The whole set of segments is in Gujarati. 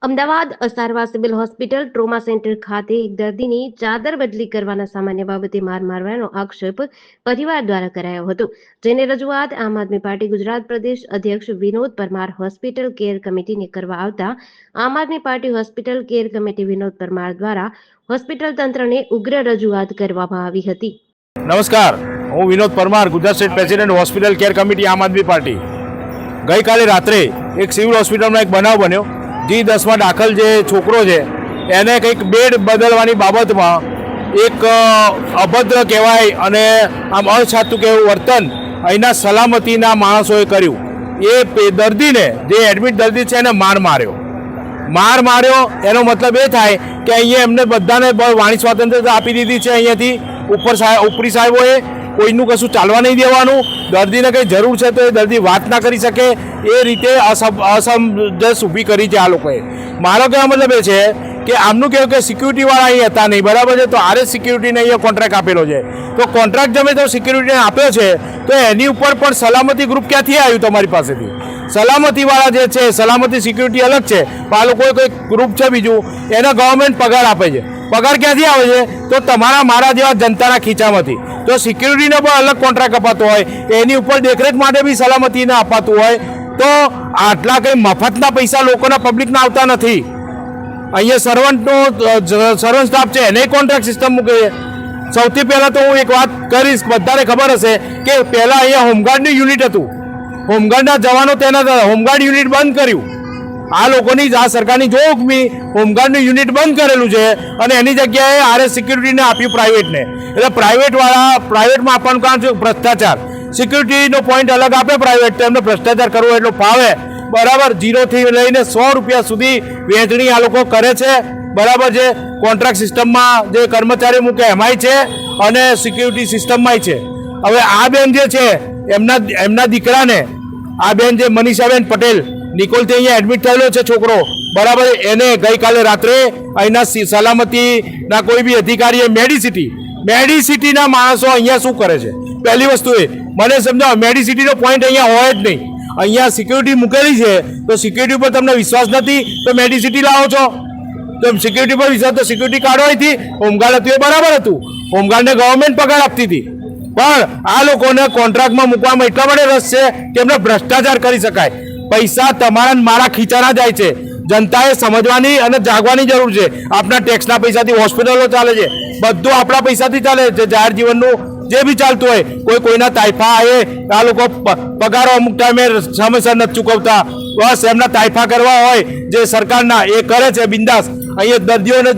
Ahmedabad Asarwa civil hospital trauma centre ખાતે એક દર્દીની ચાદર બદલી કરવાના સામાન્ય બાબતે માર મારવાનો આક્ષેપ પરિવાર દ્વારા કરાયો હતો, જેને રજૂઆત આમ આદમી પાર્ટી ગુજરાત પ્રદેશ અધ્યક્ષ વિનોદ પરમાર હોસ્પિટલ કેર કમિટીને કરવા આવતા Aam Aadmi party hospital care committee Vinod Parmar દ્વારા હોસ્પિટલ તંત્રને ઉગ્ર રજૂઆત કરવામાં આવી હતી। નમસ્કાર, હું Vinod Parmar, Gujarat state president hospital care committee આમ આદમી પાર્ટી। ગઈકાલે રાત્રે એક સિવિલ હોસ્પિટલમાં એક બનાવ બન્યો। G10 દાખલ જે છોકરો છે એને કંઈક બેડ બદલવાની બાબતમાં એક અભદ્ર કહેવાય અને આમ અછાતું કહેવું વર્તન અહીંના સલામતીના માણસોએ કર્યું। એ દર્દીને જે એડમિટ દર્દી છે એને માર માર્યો એનો મતલબ એ થાય કે અહીંયા એમને બધાને વાણી સ્વાતંત્રતા આપી દીધી છે। અહીંયાથી ઉપરી સાહેબોએ કોઈનું કશું ચાલવા નહીં દેવાનું, દર્દીને કંઈ જરૂર છે તો એ દર્દી વાત ના કરી શકે એ રીતે અસમંજસ ઊભી કરી છે આ લોકોએ। મારો કહેવા મતલબ એ છે કે આમનું કહેવું કે સિક્યુરિટીવાળા અહીં હતા નહીં, બરાબર છે, તો આરએસ સિક્યુરિટીને અહીંયા કોન્ટ્રાક્ટ આપેલો છે, તો કોન્ટ્રાક્ટ તમે તો સિક્યુરિટીને આપ્યો છે તો એની ઉપર પણ સલામતી ગ્રુપ ક્યાંથી આવ્યું તમારી પાસેથી? સલામતીવાળા જે છે, સલામતી સિક્યુરિટી અલગ છે, પણ આ લોકોએ કોઈ ગ્રુપ છે બીજું, એને ગવર્મેન્ટ પગાર આપે છે। પગાર ક્યાંથી આવે છે? તો તમારા મારા જેવા જનતાના ખીચામાંથી। તો સિક્યુરિટીને પણ અલગ કોન્ટ્રાક્ટ અપાતો હોય, એની ઉપર દેખરેખ માટે બી સલામતીને અપાતું હોય, તો આટલા કંઈ મફતના પૈસા લોકોના પબ્લિકના આવતા નથી। અહીંયા સર્વન્ટ સ્ટાફ છે એને કોન્ટ્રાક્ટ સિસ્ટમ મૂકે છે। સૌથી પહેલાં તો હું એક વાત કરીશ, બધાને ખબર હશે કે પહેલાં અહીંયા હોમગાર્ડનું યુનિટ હતું, હોમગાર્ડના જવાનો તેના હોમગાર્ડ યુનિટ બંધ કર્યું। આ લોકોની આ સરકારની જોગમી હોમગાર્ડનું યુનિટ બંધ કરેલું છે અને એની જગ્યાએ આરએસ સિક્યુરિટીને આપ્યું પ્રાઇવેટને। એટલે પ્રાઇવેટમાં આપવાનું કારણ છે ભ્રષ્ટાચાર। સિક્યુરિટીનો પોઈન્ટ અલગ આપે પ્રાઇવેટ, તો એમને ભ્રષ્ટાચાર કરવો એટલો ફાવે, બરાબર। 0થી લઈને 100 રૂપિયા સુધી વહેંચણી આ લોકો કરે છે, બરાબર છે। કોન્ટ્રાક્ટ સિસ્ટમમાં જે કર્મચારી મૂકે એમાંય છે અને સિક્યુરિટી સિસ્ટમમાંય છે। હવે આ બેન જે છે એમના દીકરાને, આ બેન જે મનીષાબેન પટેલ નિકોલથી અહીંયા એડમિટ થયેલો છે છોકરો, બરાબર, એને ગઈકાલે રાત્રે અહીંના સલામતીના કોઈ બી અધિકારીએ મેડિસિટીના માણસો અહીંયા શું કરે છે? પહેલી વસ્તુ એ મને સમજાવો, મેડિસિટીનો પોઈન્ટ અહીંયા હોય જ નહીં। અહીંયા સિક્યુરિટી મૂકેલી છે તો સિક્યુરિટી પર તમને વિશ્વાસ નથી તો મેડિસિટી લાવો છો, તો સિક્યુરિટી પર વિશ્વાસ તો સિક્યુરિટી કાઢો અહીંથી। હોમગાર્ડ હતું એ બરાબર હતું, હોમગાર્ડને ગવર્મેન્ટ પગાર આપતી હતી, પણ આ લોકોને કોન્ટ્રાક્ટમાં મૂકવામાં એટલા માટે રસ છે કે એમને ભ્રષ્ટાચાર કરી શકાય। પૈસા તમારા મારા ખીચાના જાય છે, જનતાએ સમજવાની અને જાગવાની જરૂર છે। આપણા ટેક્સના પૈસાથી હોસ્પિટલો ચાલે છે, બધું આપણા પૈસાથી ચાલે છે। જાહેર જીવનનું જે બી ચાલતું હોય, કોઈના તાઇફા આવે, આ લોકો પગારો અમુક ટાઈમે સમયસર નથી ચૂકવતા, બસ એમના તાઇફા કરવા હોય જે સરકારના એ કરે છે બિંદાસ। અહીંયા દર્દીઓને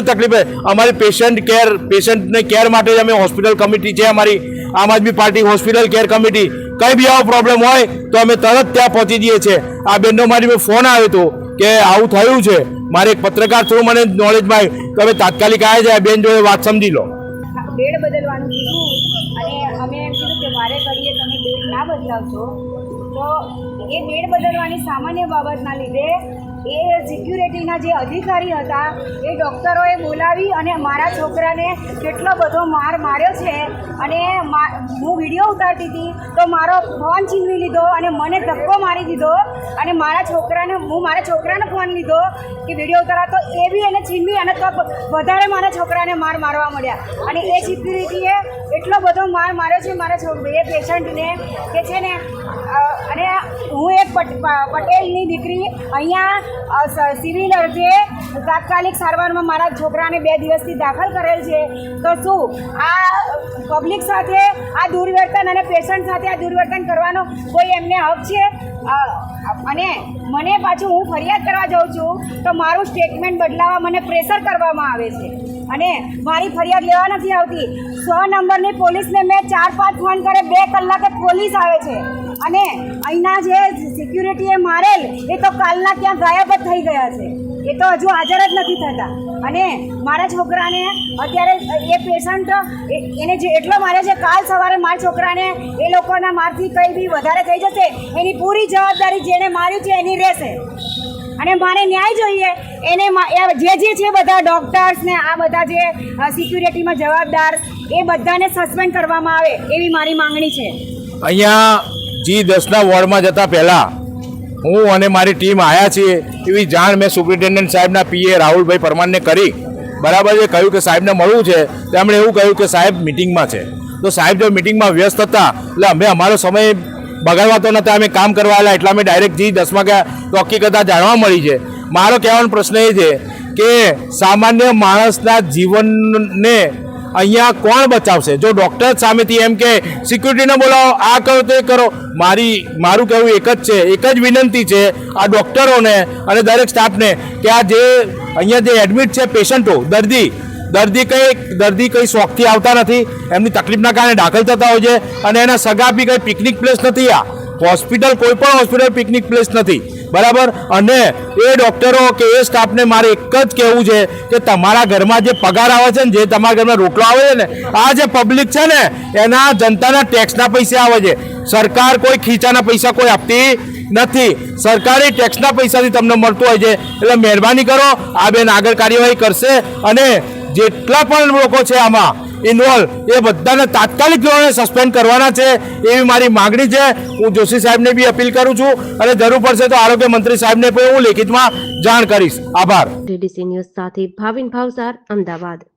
તકલીફ હોય। અમારી પેશન્ટને કેર માટે અમે હોસ્પિટલ કમિટી છે, અમારી આમ Aadmi party hospital care committee. કંઈ બી આવો પ્રોબ્લેમ હોય તો અમે તરત ત્યાં પહોંચી જઈએ છીએ। આ બેનનો મારી ફોન આવ્યો હતો કે આવું થયું છે, મારે એક પત્રકાર થ્રુ મને નોલેજમાં આવ્યું, તો અમે તાત્કાલિક આવ્યા છે, આ બેન જોડે વાત સમજી લો। બેડ બદલવાનું કીધું અને અમે એમ કીધું કે વારે કરીએ તમે બેડ ના બદલાવશો, તો એ બેડ બદલવાની સામાન્ય બાબતના લીધે એ સિક્યુરિટીના જે અધિકારી હતા એ ડૉક્ટરોએ બોલાવી અને મારા છોકરાને કેટલો બધો માર માર્યો છે। અને હું વિડીયો ઉતારતી હતી તો મારો ફોન છીનવી લીધો અને મને ધક્કો મારી દીધો અને મારા છોકરાને ફોન લીધો કે વિડીયો ઉતારા, તો એ બી એને છીનવી અને તો વધારે મારા છોકરાને મારવા મળ્યા। અને એ સિક્યુરિટીએ એટલો બધો માર માર્યો છે મારા એ પેશન્ટને કે છે ને। અને હું એક પટેલની દીકરી અહીંયા સિવિલ અર્થે તાત્કાલિક સારવારમાં મારા છોકરાને 2 દિવસથી દાખલ કરેલ છે, તો શું આ પબ્લિક સાથે આ દુર્વર્તન અને પેશન્ટ સાથે આ દુર્વર્તન કરવાનો કોઈ એમને હક છે? અને મને પાછું હું ફરિયાદ કરવા જાઉં છું તો મારું સ્ટેટમેન્ટ બદલાવવા મને પ્રેશર કરવામાં આવે છે અને મારી ફરિયાદ લેવા નથી આવતી। 100 નંબરની પોલીસને મેં 4-5 ફોન કરે, 2 કલાકે પોલીસ આવે છે અને અહીંના જે સિક્યુરિટીએ મારેલ એ તો કાલના ત્યાં ગાયબ જ થઈ ગયા છે, એ તો હજુ હાજર જ નથી થતા। અને મારા છોકરાને અત્યારે એ પેશન્ટ એને જે એટલો મારે છે, કાલ સવારે મારા છોકરાને એ લોકોના મારથી કંઈ બી વધારે થઈ જશે એની પૂરી જવાબદારી જેને માર્યું છે એની રહેશે અને મારે ન્યાય જોઈએ। એને જે છે બધા ડૉક્ટર્સ ને આ બધા જે સિક્યુરિટીમાં જવાબદાર એ બધાને સસ્પેન્ડ કરવામાં આવે એવી મારી માંગણી છે। અહીંયા G10 વોર્ડમાં જતા પહેલાં હું અને મારી ટીમ આવ્યા છીએ એવી જાણ મેં સુપ્રિન્ટેન્ડન્ટ સાહેબના પીએ રાહુલભાઈ પરમારને કરી. બરાબર છે, કહ્યું કે સાહેબને મળવું છે. તેમણે એવું કહ્યું કે સાહેબ મિટિંગમાં છે. તો સાહેબ જો મિટિંગમાં વ્યસ્ત હતા એટલે અમે અમારો સમય બગાડવા તો નતા, અમે કામ કરવા આવેલા એટલે અમે ડાયરેક્ટ G10 ગયા તો હકીકત જાણવા મળી છે. મારો કહેવાનો પ્રશ્ન એ છે કે સામાન્ય માણસના જીવનને અહીંયા કોણ બચાવશે? જો ડૉક્ટર સામેથી એમ કે સિક્યુરિટીને બોલાવો, આ કરો તે કરો. મારું કહેવું એક જ છે, એક જ વિનંતી છે આ ડૉક્ટરોને અને દરેક સ્ટાફને કે આ જે અહીંયા જે એડમિટ છે પેશન્ટો, દર્દી કંઈ શોખથી આવતા નથી, એમની તકલીફના કારણે દાખલ થતા હોય છે અને એના સગા બી કંઈ પિકનિક પ્લેસ નથી. આ હોસ્પિટલ કોઈ પણ હોસ્પિટલ પિકનિક પ્લેસ નથી. બરાબર. અને એ ડૉક્ટરો કે એ સ્ટાફને મારે એક જ કહેવું છે કે તમારા ઘરમાં જે પગાર આવે છે ને, જે તમારા ઘરમાં રોટલો આવે છે ને, આ જે પબ્લિક છે ને એના જનતાના ટેક્સના પૈસા આવે છે. સરકાર કોઈ ખીચાના પૈસા કોઈ આપતી નથી, સરકારી ટેક્સના પૈસાથી તમને મળતું હોય છે. એટલે મહેરબાની કરો, આ બેન આગળ કાર્યવાહી કરશે અને જેટલા પણ લોકો છે આમાં ઇન્વોલ્વ એ બધાને તાત્કાલિક ધોરણે સસ્પેન્ડ કરવાના છે એવી મારી માગણી છે. હું જોશી સાહેબને બી અપીલ કરું છું અને જરૂર પડશે તો આરોગ્ય મંત્રી સાહેબને પણ હું લેખિતમાં જાણ કરીશ. આભાર. DDC ન્યૂઝ સાથે ભાવિન ભાવસાર, અમદાવાદ.